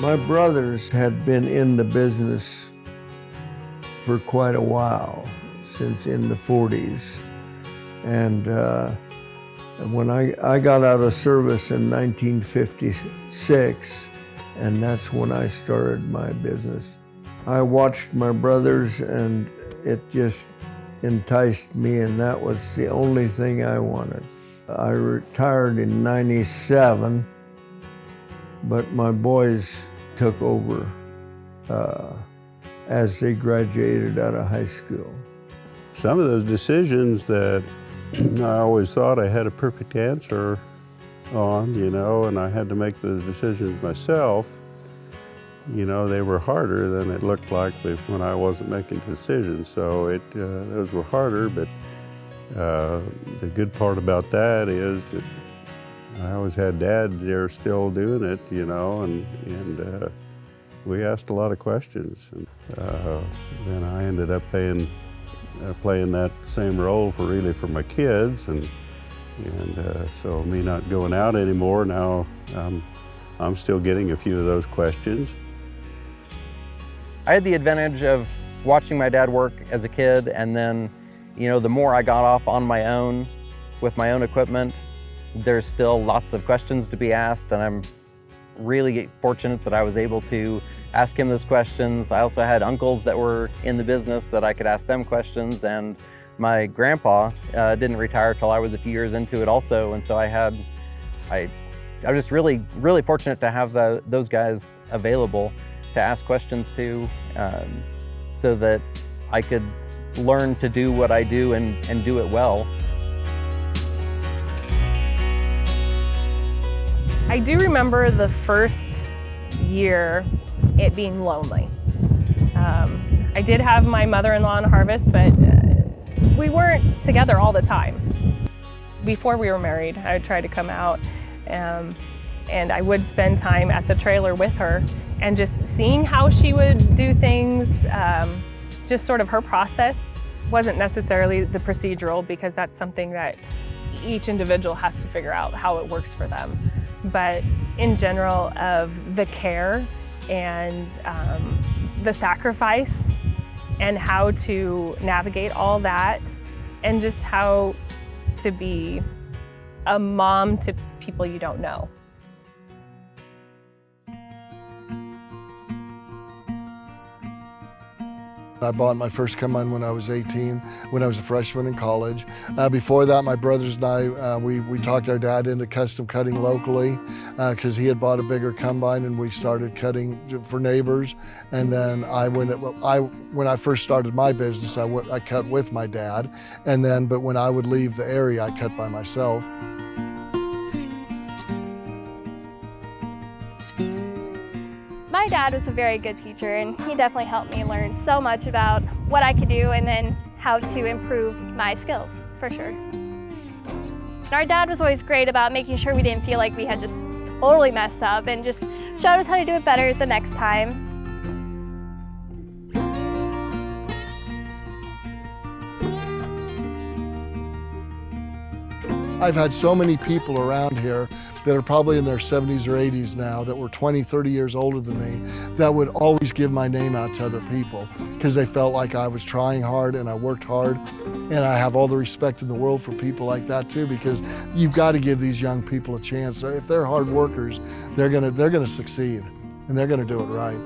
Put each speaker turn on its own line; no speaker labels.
My brothers had been in the business for quite a while, since in the 40s. And when I got out of service in 1956, and that's when I started my business. I watched my brothers and it just enticed me, and that was the only thing I wanted. I retired in '97, but my boys took over as they graduated out of high school.
Some of those decisions that I always thought I had a perfect answer on, and I had to make those decisions myself, they were harder than it looked like when I wasn't making decisions. So those were harder, but the good part about that is that I always had Dad there still doing it, and we asked a lot of questions. And then I ended up playing that same role for my kids, and so me not going out anymore, now I'm still getting a few of those questions.
I had the advantage of watching my dad work as a kid, and then, the more I got off on my own with my own equipment, there's still lots of questions to be asked, and I'm really fortunate that I was able to ask him those questions. I also had uncles that were in the business that I could ask them questions, and my grandpa didn't retire till I was a few years into it also, and so I was just really, really fortunate to have those guys available to ask questions to, so that I could learn to do what I do and do it well.
I do remember the first year it being lonely. I did have my mother-in-law on harvest, but we weren't together all the time. Before we were married, I would try to come out, and I would spend time at the trailer with her, and just seeing how she would do things, just sort of her process. Wasn't necessarily the procedural, because that's something that each individual has to figure out how it works for them. But in general, of the care and the sacrifice and how to navigate all that, and just how to be a mom to people you don't know.
I bought my first combine when I was 18, when I was a freshman in college. Before that, my brothers and I, we talked our dad into custom cutting locally, because he had bought a bigger combine, and we started cutting for neighbors. And then when I first started my business, I cut with my dad. But when I would leave the area, I cut by myself.
My dad was a very good teacher, and he definitely helped me learn so much about what I could do and then how to improve my skills, for sure. Our dad was always great about making sure we didn't feel like we had just totally messed up, and just showed us how to do it better the next time.
I've had so many people around here that are probably in their 70s or 80s now, that were 20, 30 years older than me, that would always give my name out to other people, because they felt like I was trying hard and I worked hard. And I have all the respect in the world for people like that too, because you've got to give these young people a chance. If they're hard workers, they're gonna succeed, and they're gonna do it right.